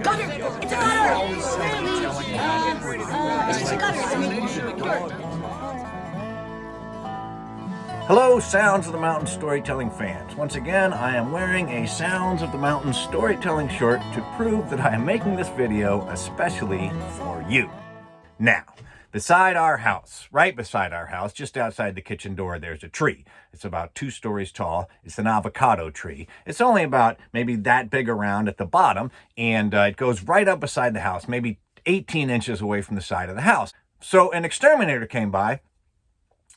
Gutter! It's a gutter! It's just a gutter. Hello, Sounds of the Mountain storytelling fans. Once again, I am wearing a Sounds of the Mountain storytelling shirt to prove that I am making this video especially for you. Now, beside our house, right beside our house, just outside the kitchen door, there's a tree. It's about 2 stories tall. It's an avocado tree. It's only about maybe that big around at the bottom, and it goes right up beside the house, maybe 18 inches away from the side of the house. So an exterminator came by,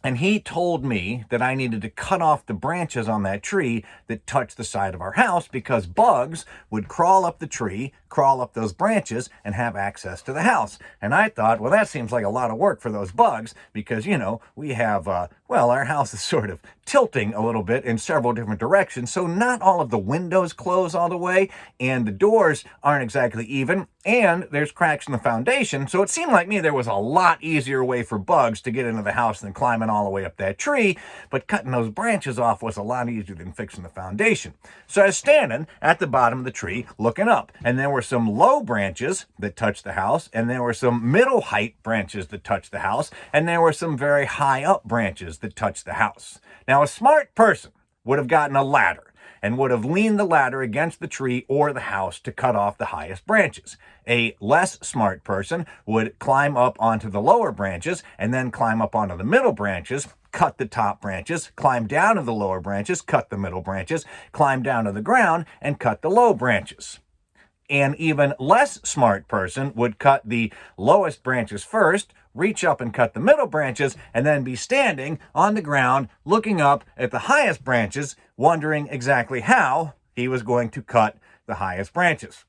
and he told me that I needed to cut off the branches on that tree that touched the side of our house because bugs would crawl up the tree, crawl up those branches, and have access to the house. And I thought, well, that seems like a lot of work for those bugs because, you know, we have, our house is sort of tilting a little bit in several different directions. So not all of the windows close all the way, and the doors aren't exactly even, and there's cracks in the foundation. So it seemed like me there was a lot easier way for bugs to get into the house than climbing all the way up that tree, but cutting those branches off was a lot easier than fixing the foundation. So I was standing at the bottom of the tree looking up, and there were some low branches that touched the house, and there were some middle height branches that touched the house, and there were some very high up branches that touched the house. Now, a smart person would have gotten a ladder and would have leaned the ladder against the tree or the house to cut off the highest branches. A less smart person would climb up onto the lower branches and then climb up onto the middle branches, cut the top branches, climb down to the lower branches, cut the middle branches, climb down to the ground, and cut the low branches. An even less smart person would cut the lowest branches first, reach up and cut the middle branches, and then be standing on the ground looking up at the highest branches, wondering exactly how he was going to cut the highest branches.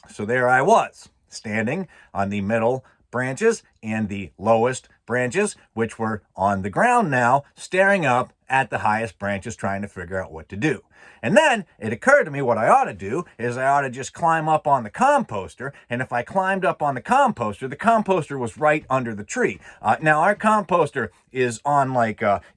So there I was, standing on the middle branches and the lowest branches, which were on the ground now, staring up at the highest branches, trying to figure out what to do. And then it occurred to me what I ought to do is I ought to just climb up on the composter. And if I climbed up on the composter was right under the tree. Now our composter is on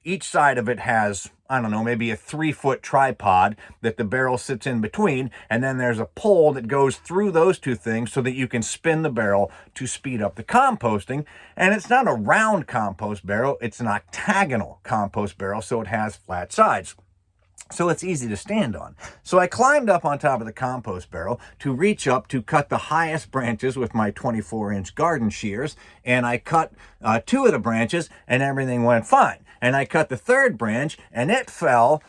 each side of it has, I don't know, maybe a 3-foot tripod that the barrel sits in between. And then there's a pole that goes through those 2 things so that you can spin the barrel to speed up the composting. And it's not a round compost barrel, it's an octagonal compost barrel, so it has flat sides. So it's easy to stand on. So I climbed up on top of the compost barrel to reach up to cut the highest branches with my 24-inch garden shears. And I cut 2 of the branches and everything went fine. And I cut the 3rd branch and it fell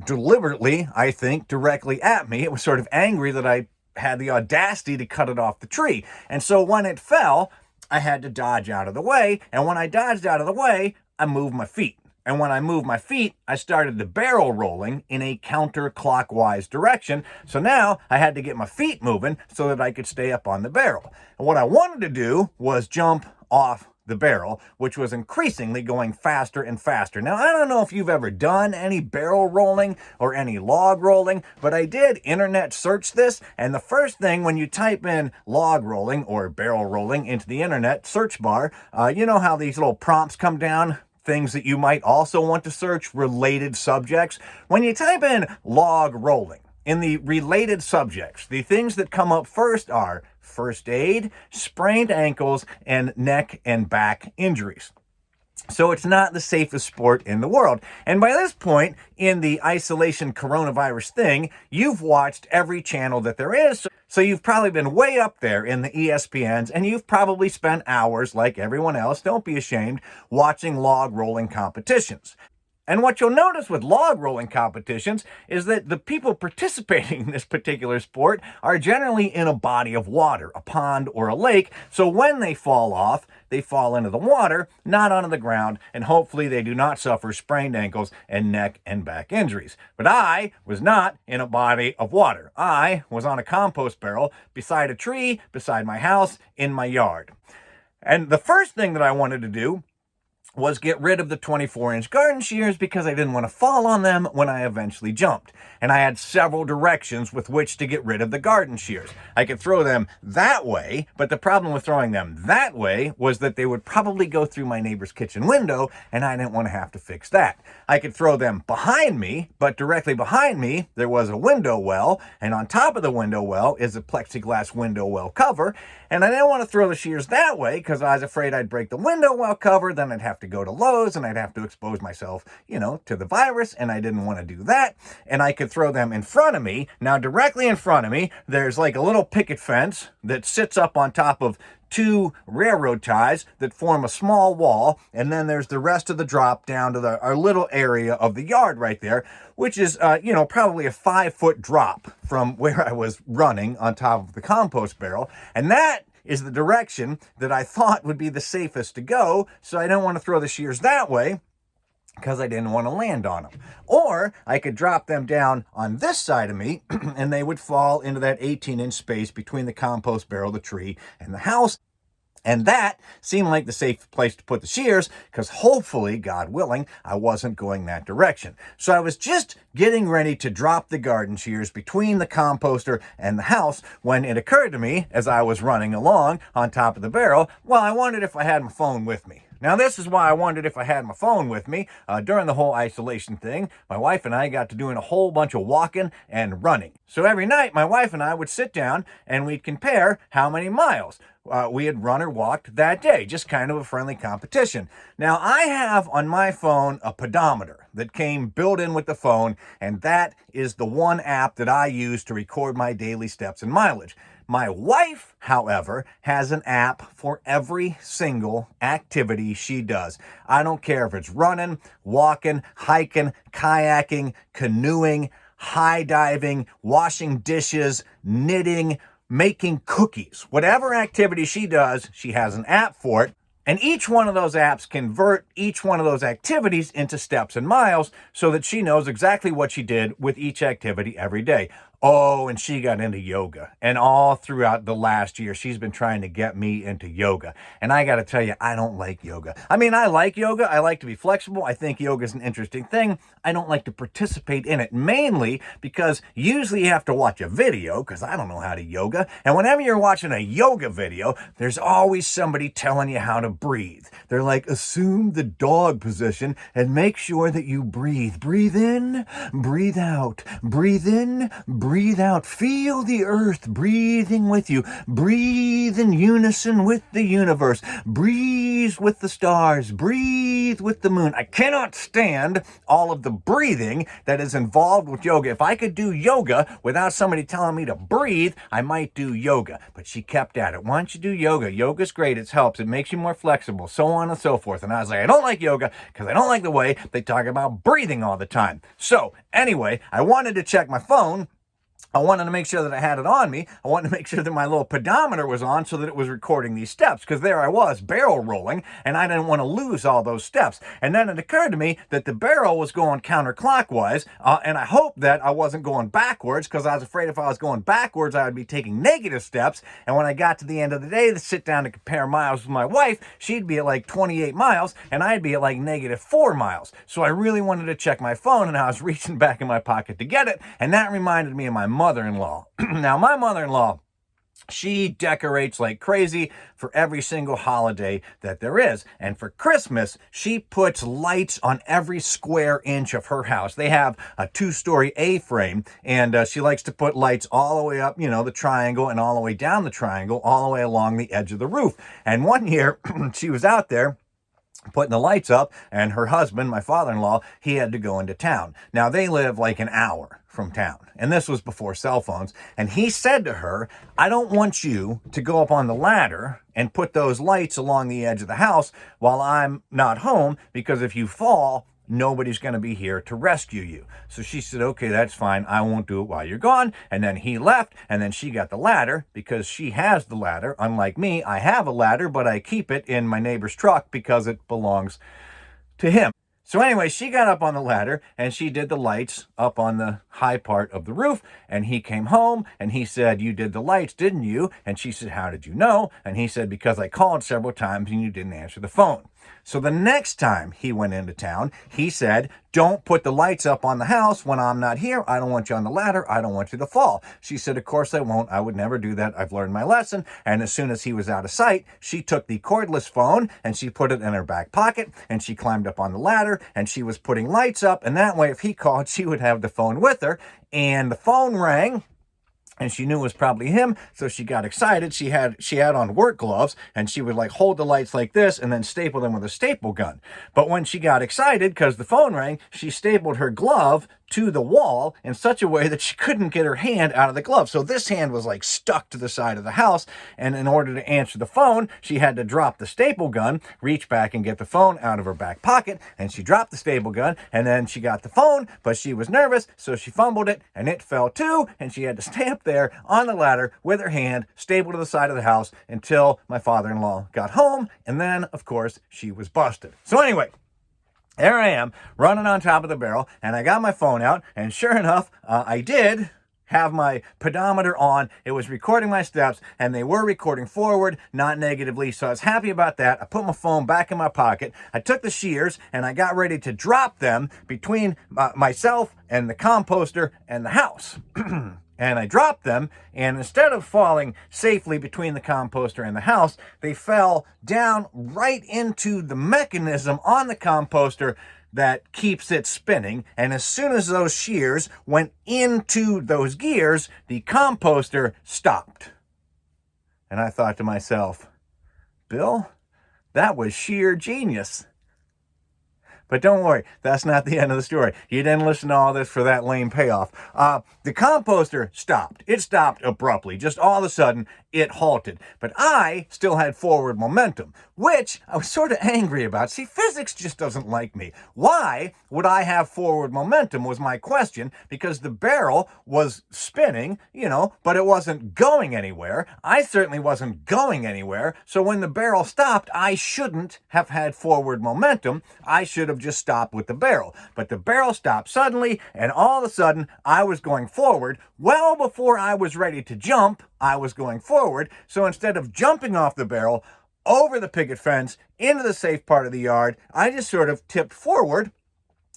deliberately, I think, directly at me. It was sort of angry that I had the audacity to cut it off the tree. And so when it fell, I had to dodge out of the way. And when I dodged out of the way, I moved my feet. And when I moved my feet, I started the barrel rolling in a counterclockwise direction. So now I had to get my feet moving so that I could stay up on the barrel. And what I wanted to do was jump off the barrel, which was increasingly going faster and faster. Now, I don't know if you've ever done any barrel rolling or any log rolling, but I did internet search this, and the first thing when you type in log rolling or barrel rolling into the internet search bar, you know how these little prompts come down? Things that you might also want to search, related subjects. When you type in log rolling, in the related subjects, the things that come up first are first aid, sprained ankles, and neck and back injuries. So it's not the safest sport in the world. And by this point, in the isolation coronavirus thing, you've watched every channel that there is. So you've probably been way up there in the ESPNs, and you've probably spent hours, like everyone else, don't be ashamed, watching log rolling competitions. And what you'll notice with log rolling competitions is that the people participating in this particular sport are generally in a body of water, a pond or a lake. So when they fall off, they fall into the water, not onto the ground, and hopefully they do not suffer sprained ankles and neck and back injuries. But I was not in a body of water. I was on a compost barrel beside a tree, beside my house, in my yard. And the first thing that I wanted to do was get rid of the 24-inch garden shears because I didn't want to fall on them when I eventually jumped. And I had several directions with which to get rid of the garden shears. I could throw them that way, but the problem with throwing them that way was that they would probably go through my neighbor's kitchen window, and I didn't want to have to fix that. I could throw them behind me, but directly behind me, there was a window well, and on top of the window well is a plexiglass window well cover, and I didn't want to throw the shears that way because I was afraid I'd break the window well cover, then I'd have to go to Lowe's and I'd have to expose myself, to the virus, and I didn't want to do that. And I could throw them in front of me. Now, directly in front of me, there's like a little picket fence that sits up on top of two railroad ties that form a small wall, and then there's the rest of the drop down to our little area of the yard right there, which is, probably a 5-foot drop from where I was running on top of the compost barrel, and that is the direction that I thought would be the safest to go, so I don't want to throw the shears that way because I didn't want to land on them. Or I could drop them down on this side of me and they would fall into that 18-inch space between the compost barrel, the tree, and the house. And that seemed like the safe place to put the shears because hopefully, God willing, I wasn't going that direction. So I was just getting ready to drop the garden shears between the composter and the house when it occurred to me as I was running along on top of the barrel, well, I wondered if I had my phone with me. Now, this is why I wondered if I had my phone with me. During the whole isolation thing, my wife and I got to doing a whole bunch of walking and running. So every night, my wife and I would sit down and we'd compare how many miles we had run or walked that day, just kind of a friendly competition. Now, I have on my phone a pedometer that came built in with the phone, and that is the one app that I use to record my daily steps and mileage. My wife, however, has an app for every single activity she does. I don't care if it's running, walking, hiking, kayaking, canoeing, high diving, washing dishes, knitting, making cookies. Whatever activity she does, she has an app for it. And each one of those apps convert each one of those activities into steps and miles so that she knows exactly what she did with each activity every day. Oh, and she got into yoga. And all throughout the last year, she's been trying to get me into yoga. And I got to tell you, I don't like yoga. I mean, I like yoga. I like to be flexible. I think yoga is an interesting thing. I don't like to participate in it, mainly because usually you have to watch a video because I don't know how to yoga. And whenever you're watching a yoga video, there's always somebody telling you how to breathe. They're like, assume the dog position and make sure that you breathe. Breathe in, breathe out. Breathe in, breathe out. Feel the earth breathing with you. Breathe in unison with the universe. Breathe with the stars. Breathe with the moon. I cannot stand all of the breathing that is involved with yoga. If I could do yoga without somebody telling me to breathe, I might do yoga. But she kept at it. Why don't you do yoga? Yoga's great. It helps. It makes you more flexible, so on and so forth. And I was like, I don't like yoga because I don't like the way they talk about breathing all the time. So anyway, I wanted to check my phone. I wanted to make sure that I had it on me. I wanted to make sure that my little pedometer was on so that it was recording these steps, because there I was, barrel rolling, and I didn't want to lose all those steps. And then it occurred to me that the barrel was going counterclockwise, and I hoped that I wasn't going backwards, because I was afraid if I was going backwards, I would be taking negative steps. And when I got to the end of the day to sit down to compare miles with my wife, she'd be at like 28 miles, and I'd be at like -4 miles. So I really wanted to check my phone, and I was reaching back in my pocket to get it, and that reminded me of my mother-in-law. Now, my mother-in-law, she decorates like crazy for every single holiday that there is. And for Christmas, she puts lights on every square inch of her house. They have a 2-story A-frame, and she likes to put lights all the way up, the triangle, and all the way down the triangle, all the way along the edge of the roof. And one year, she was out there putting the lights up, and her husband, my father-in-law, he had to go into town. Now, they live like an hour from town, and this was before cell phones, and he said to her, I don't want you to go up on the ladder and put those lights along the edge of the house while I'm not home, because if you fall, nobody's going to be here to rescue you. So she said, okay, that's fine. I won't do it while you're gone. And then he left, and then she got the ladder because she has the ladder. Unlike me, I have a ladder, but I keep it in my neighbor's truck because it belongs to him. So anyway, she got up on the ladder and she did the lights up on the high part of the roof. And he came home and he said, you did the lights, didn't you? And she said, how did you know? And he said, because I called several times and you didn't answer the phone. So the next time he went into town, he said, don't put the lights up on the house when I'm not here. I don't want you on the ladder. I don't want you to fall. She said, of course I won't. I would never do that. I've learned my lesson. And as soon as he was out of sight, she took the cordless phone and she put it in her back pocket and she climbed up on the ladder and she was putting lights up. And that way, if he called, she would have the phone with her. And the phone rang. And she knew it was probably him, so she got excited. She had on work gloves, and she would like hold the lights like this and then staple them with a staple gun. But when she got excited because the phone rang, she stapled her glove to the wall in such a way that she couldn't get her hand out of the glove. So this hand was like stuck to the side of the house, and in order to answer the phone, she had to drop the staple gun, reach back and get the phone out of her back pocket, and she dropped the staple gun, and then she got the phone, but she was nervous, so she fumbled it, and it fell too, and she had to stay up there on the ladder with her hand stapled to the side of the house until my father-in-law got home, and then, of course, she was busted. So anyway, there I am, running on top of the barrel, and I got my phone out, and sure enough, I did have my pedometer on. It was recording my steps, and they were recording forward, not negatively, so I was happy about that. I put my phone back in my pocket. I took the shears, and I got ready to drop them between myself and the composter and the house. And I dropped them, and instead of falling safely between the composter and the house, they fell down right into the mechanism on the composter that keeps it spinning. And as soon as those shears went into those gears, the composter stopped. And I thought to myself, Bill, that was sheer genius. But don't worry, that's not the end of the story. You didn't listen to all this for that lame payoff. The composter stopped. It stopped abruptly. Just all of a sudden, it halted. But I still had forward momentum, which I was sort of angry about. See, physics just doesn't like me. Why would I have forward momentum was my question, because the barrel was spinning, but it wasn't going anywhere. I certainly wasn't going anywhere. So when the barrel stopped, I shouldn't have had forward momentum. I should have just stopped with the barrel. But the barrel stopped suddenly, and all of a sudden, I was going forward. Well before I was ready to jump, I was going forward. So instead of jumping off the barrel, over the picket fence, into the safe part of the yard, I just sort of tipped forward.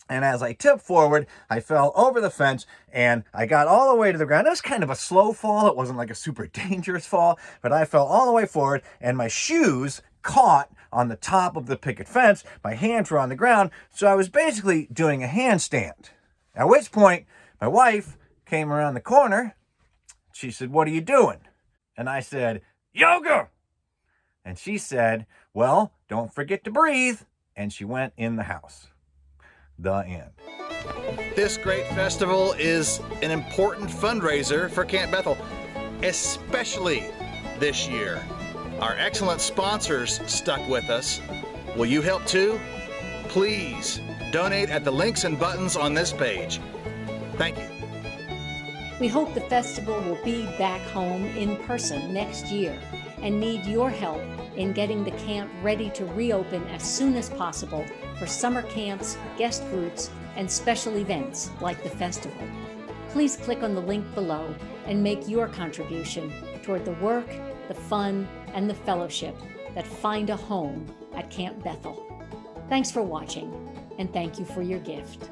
And as I tipped forward, I fell over the fence, and I got all the way to the ground. It was kind of a slow fall. It wasn't like a super dangerous fall, but I fell all the way forward, and my shoes caught on the top of the picket fence. My hands were on the ground, so I was basically doing a handstand. At which point, my wife came around the corner. She said, "What are you doing?" And I said, "Yoga." And she said, "Well, don't forget to breathe." And she went in the house. The end. This great festival is an important fundraiser for Camp Bethel, especially this year. Our excellent sponsors stuck with us. Will you help too? Please donate at the links and buttons on this page. Thank you. We hope the festival will be back home in person next year and need your help in getting the camp ready to reopen as soon as possible for summer camps, guest groups, and special events like the festival. Please click on the link below and make your contribution toward the work, the fun, and the fellowship that find a home at Camp Bethel. Thanks for watching, and thank you for your gift.